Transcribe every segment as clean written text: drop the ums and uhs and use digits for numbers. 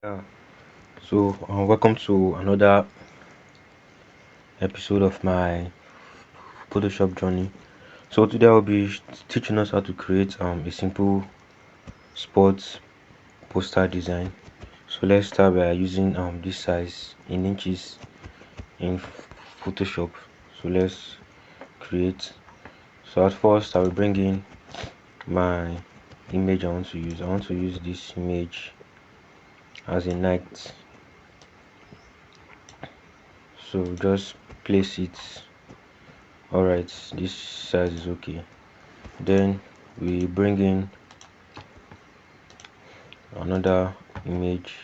Yeah. Welcome to another episode of my Photoshop journey. So today I'll be teaching us how to create a simple sports poster design. So let's start by using this size in inches in Photoshop. So let's create. So at first I will bring in my image I want to use. I want to use this image as a night. So just place it. Alright, this size is okay. Then we bring in another image.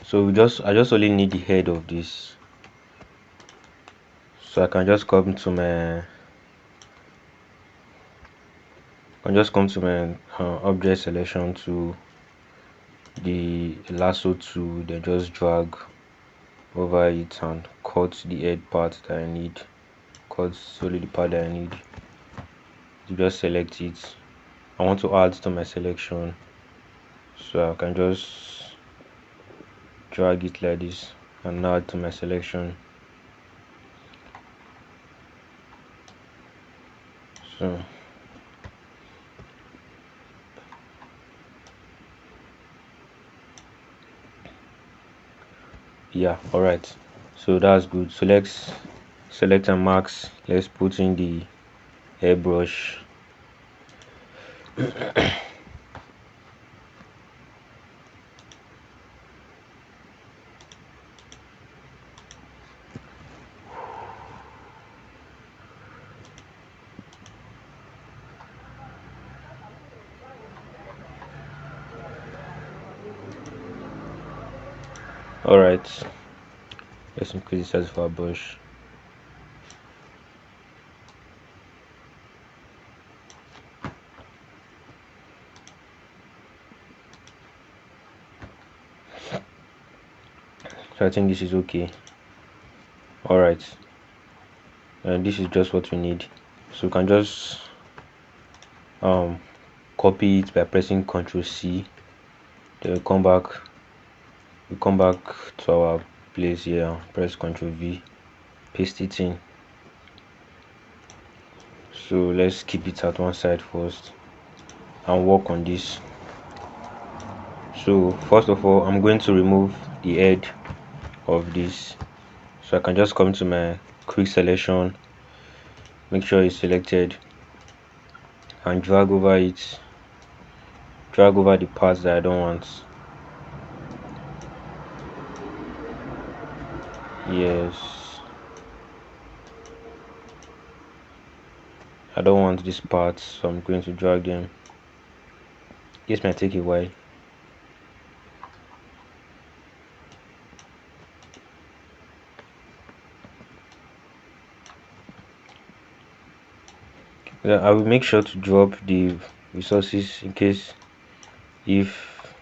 So I just only need the head of this. So I can just come to my object selection to the lasso tool, then just drag over it and cut the head part that I need. Cut solely the part that I need. You just select it. I want to add to my selection, so I can just drag it like this and add to my selection. So yeah, all right, so that's good. So let's select and marks. Let's put in the airbrush. All right, let's increase the size of our brush. So I think this is okay. All right, and this is just what we need. So we can just um copy it by pressing Ctrl C. Then we come back to our place here, press Ctrl V, paste it in. So let's keep it at one side first and work on this. So first of all, I'm going to remove the head of this. So I can just come to my quick selection, make sure it's selected, and drag over it, drag over the parts that I don't want. Yes, I don't want these parts, so I'm going to drag them. This might take a while. Yeah, I will make sure to drop the resources in case if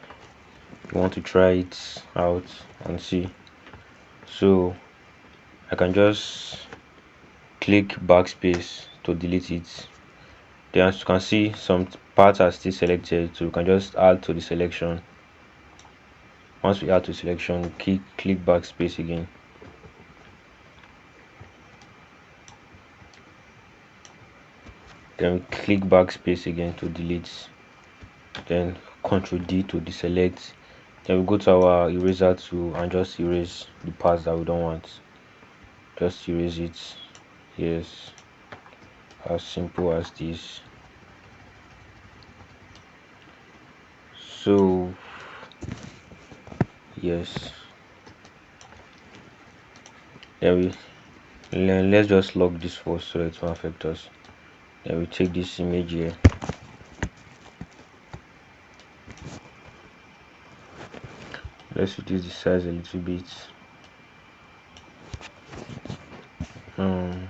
you want to try it out and see. So I can just click backspace to delete it. Then as you can see, some parts are still selected, so we can just add to the selection. Once we add to selection, click backspace again. Then we click backspace again to delete. Then Ctrl D to deselect. Then we go to our eraser tool and just erase the parts that we don't want. Just erase it. Yes, as simple as this. So yes, then let's just lock this first so it won't affect us. Then we take this image here. Let's reduce the size a little bit. um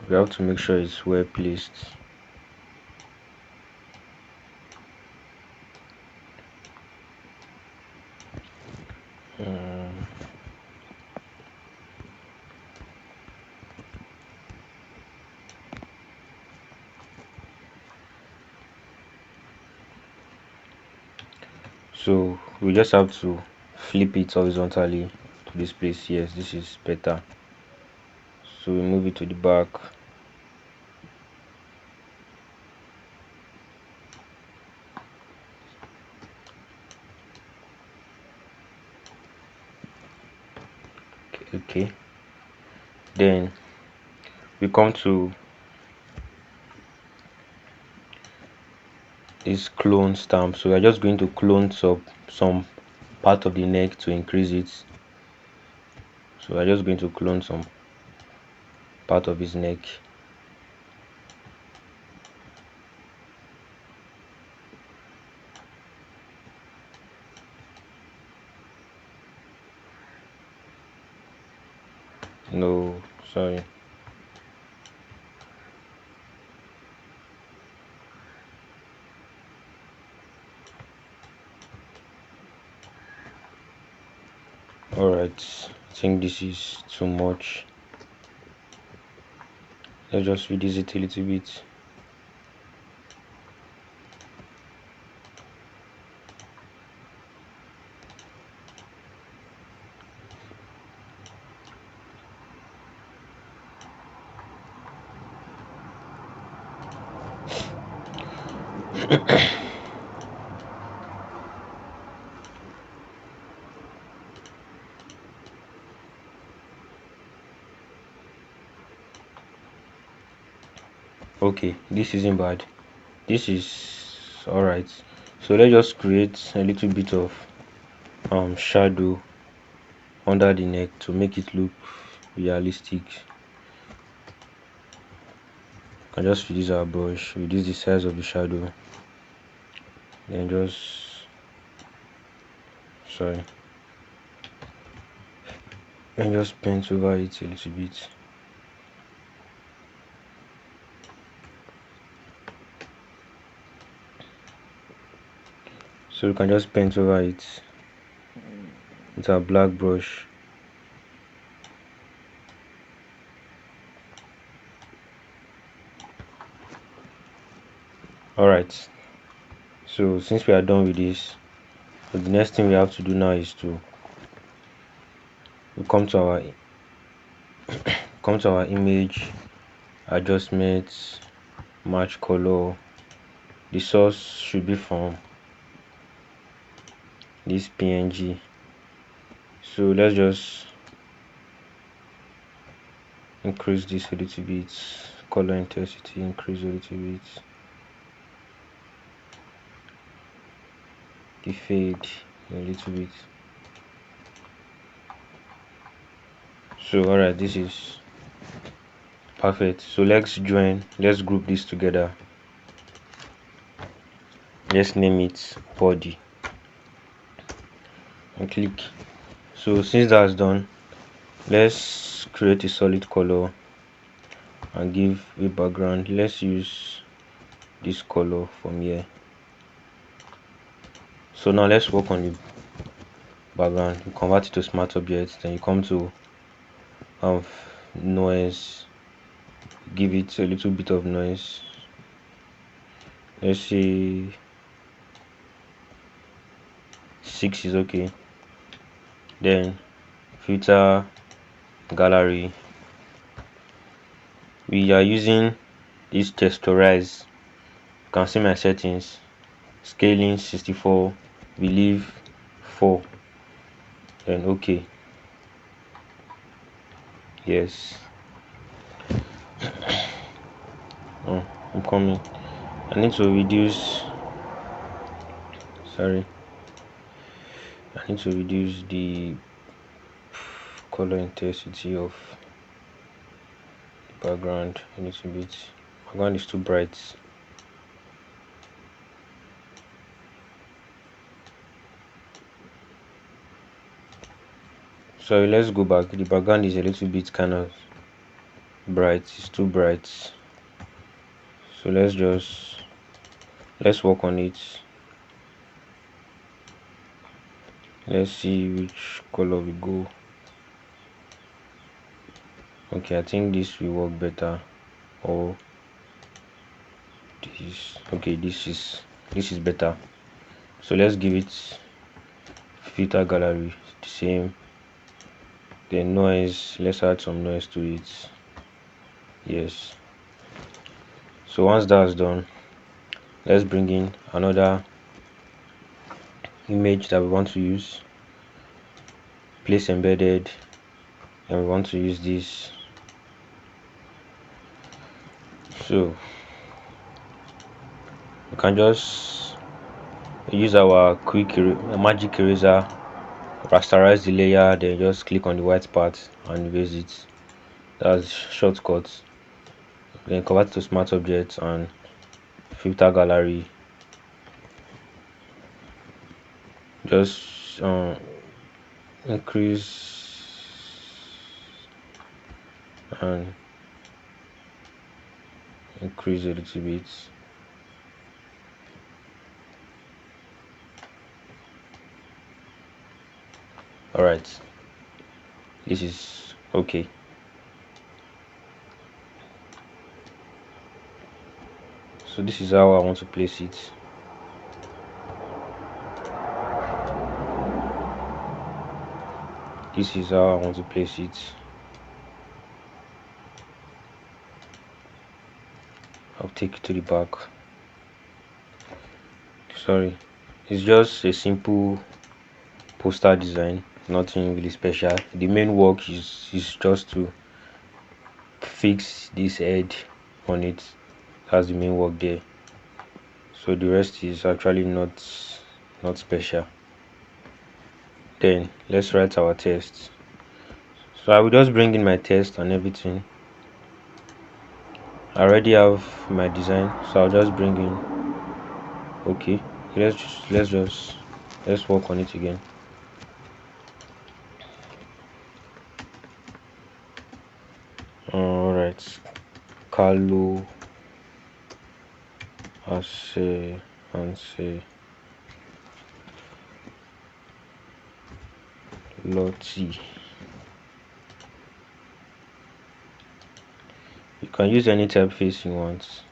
we have to make sure it's well placed. um, So we just have to flip it horizontally to this place. Yes, this is better. So we move it to the back. Okay, then we come to this clone stamp. So we're just going to clone some part of the neck to increase it. So we're just going to clone some part of his neck. No, sorry. Alright, I think this is too much. Let's just reduce it a little bit. Okay, this isn't bad. This is alright. So let's just create a little bit of shadow under the neck to make it look realistic. I just reduce our brush, reduce the size of the shadow, then sorry, and just paint over it a little bit. So we can just paint over it with our black brush. Alright, so since we are done with this, so the next thing we have to do now is to come to our image, adjustments, match color. The source should be from this PNG. So let's just increase this a little bit, color intensity increase a little bit, the fade a little bit. So alright, this is perfect. So let's group this together. Let's name it body and click. So since that's done, let's create a solid color and give a background. Let's use this color from here. So now let's work on the background. You convert it to smart objects, then you come to noise, give it a little bit of noise. Let's say 6 is okay. Then filter gallery, we are using this texturize. You can see my settings, scaling 64, we leave 4, then okay. Yes. Oh, I'm coming. I need to reduce the color intensity of the background a little bit. Background is too bright. So let's go back. The background is a little bit kind of bright. It's too bright. So let's work on it. Let's see which color we go. Okay, I think this will work better. Or this. Okay, this is better. So let's give it filter gallery, the same. Then noise, let's add some noise to it. Yes. So once that's done, let's bring in another image that we want to use, place embedded, and we want to use this. So we can just use our magic eraser, rasterize the layer, then just click on the white part and erase it. That's shortcuts. Then convert to smart objects and filter gallery. Just increase and increase a little bit. Alright, this is okay. So this is how I want to place it. This is how I want to place it. I'll take it to the back. Sorry, it's just a simple poster design, nothing really special. The main work is just to fix this head on it. That's the main work there. So the rest is actually not special. Then let's write our test. So I will just bring in my test and everything. I already have my design, so I'll just bring in. Okay, let's work on it again. All right, Carlo Ase Anse Lotti. You can use any typeface you want,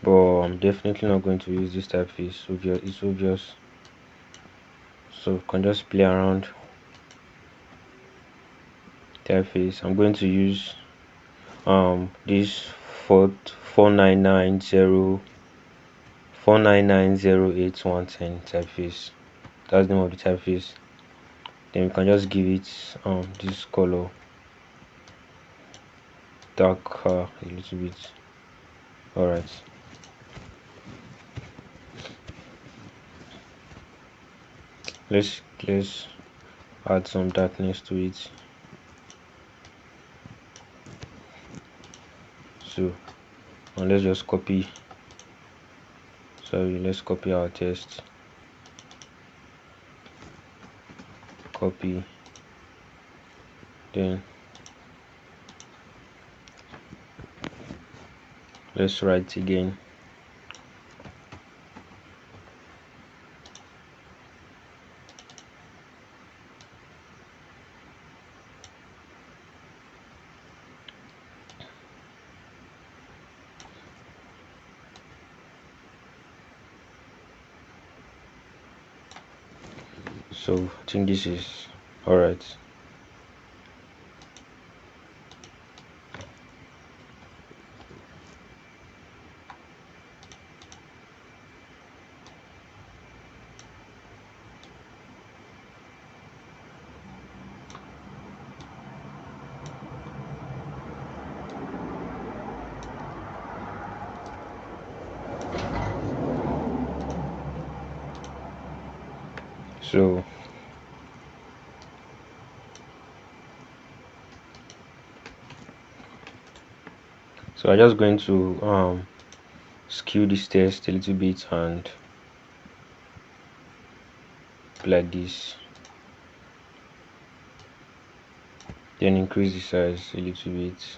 but I'm definitely not going to use this typeface. It's obvious. So you can just play around typeface. I'm going to use this 4990 typeface. That's the name of the typeface. Then we can just give it this color darker a little bit. All right. Let's add some darkness to it. So and let's just copy. Sorry, let's copy our text. Copy. Then let's write again. So I think this is all right. So I'm just going to skew this text a little bit and like this, then increase the size a little bit.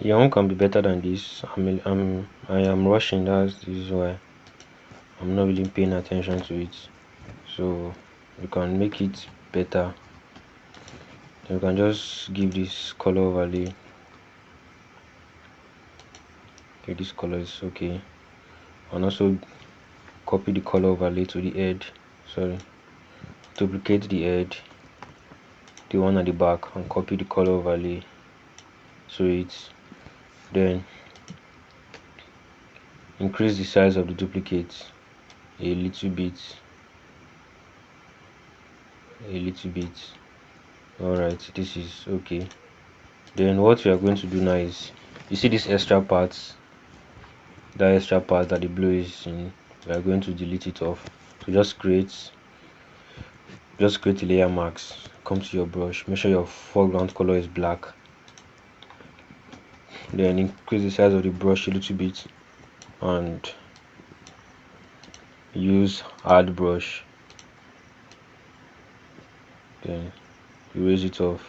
Your own can be better than this. I am rushing. This is why I'm not really paying attention to it. So you can make it better. You can just give this color overlay. Okay, this color is okay. And also copy the color overlay to the head. Sorry, duplicate the head, the one at the back, and copy the color overlay to it. Then increase the size of the duplicate a little bit. Alright, this is okay. Then what we are going to do now is, you see this extra part, that extra part that the blue is in, we are going to delete it off. So just create a layer mask, come to your brush, make sure your foreground color is black, then increase the size of the brush a little bit and use add brush, then erase it off.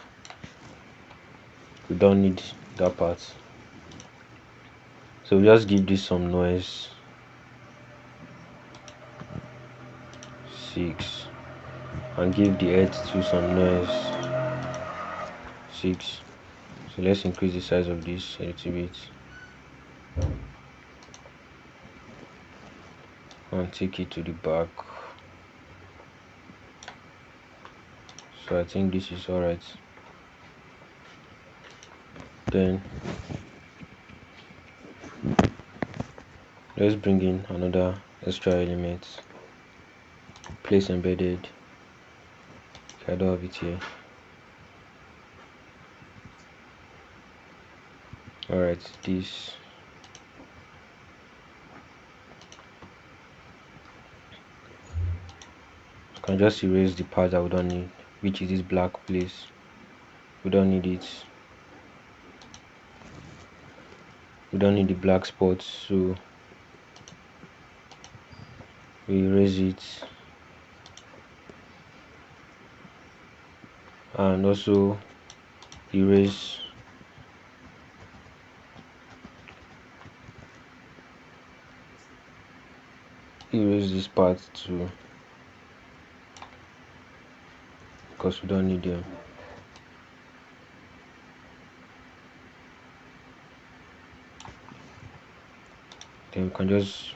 We don't need that part, so we just give this some noise, 6, and give the head to some noise, 6. So let's increase the size of this a little bit and take it to the back. So I think this is alright. Then let's bring in another extra element, place embedded. Okay, I don't have it here. Alright, this. You can just erase the part that we don't need, which is this black place. We don't need it. We don't need the black spots, so we erase it. And also erase this part too, because we don't need them. Then we can just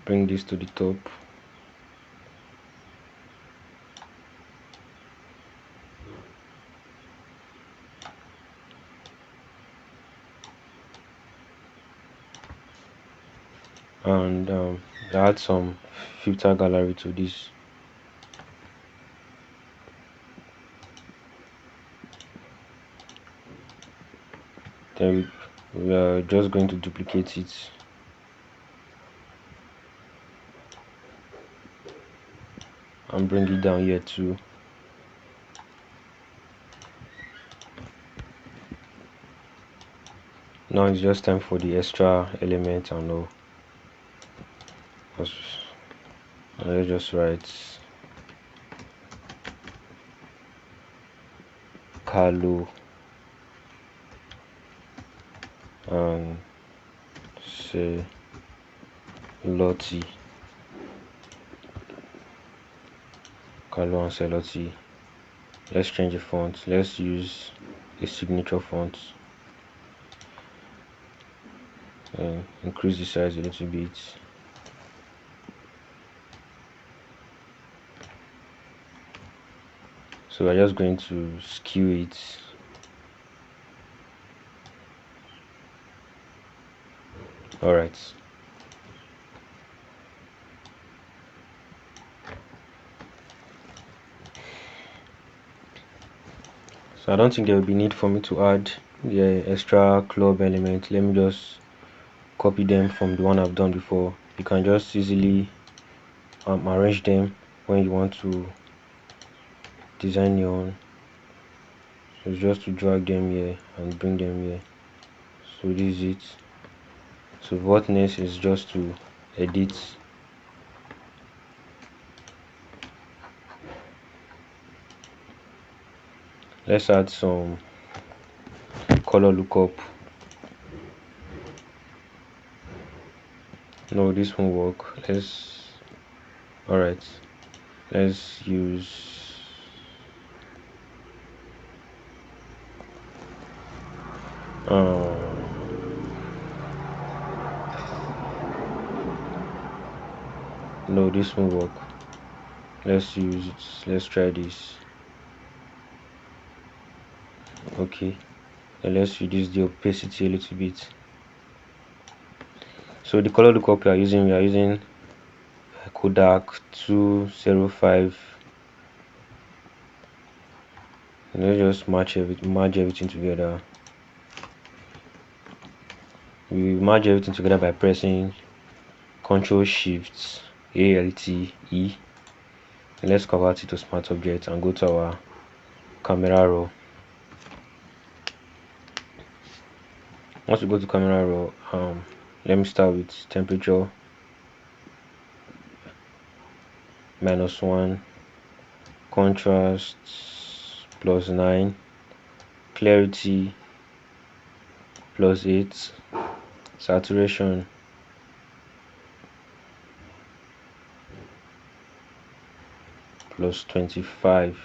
bring this to the top. And add some filter gallery to this. Then we are just going to duplicate it. And bring it down here too. Now it's just time for the extra element and all. Let's just write Carlo and say Lottie. Carlo and Celotti. Let's change the font. Let's use a signature font and increase the size a little bit. So we're just going to skew it. Alright. So I don't think there will be need for me to add the extra club element. Let me just copy them from the one I've done before. You can just easily arrange them when you want to design your own. So it's just to drag them here and bring them here. So this is it. So what next is just to edit. Let's add some color lookup. No, this won't work. Alright, let's use no, this won't work. Let's try this. Okay, and let's reduce the opacity a little bit. So the color lookup we are using Kodak 205. Let's just merge everything together. We merge everything together by pressing Ctrl Shift Alt E. And let's convert it to smart object and go to our camera raw. Once we go to camera raw, let me start with temperature -1, contrast +9, clarity +8, saturation +25.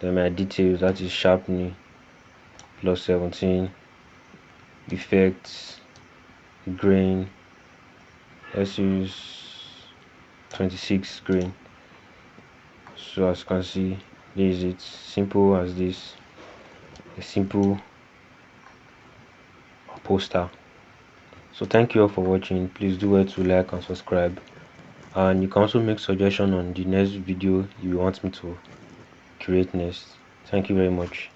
Then my details, that is sharpening +17, effects, grain, let's use 26 grain. So as you can see, this is it, simple as this, a simple poster. So thank you all for watching. Please do well to like and subscribe, and you can also make suggestion on the next video you want me to create next. Thank you very much.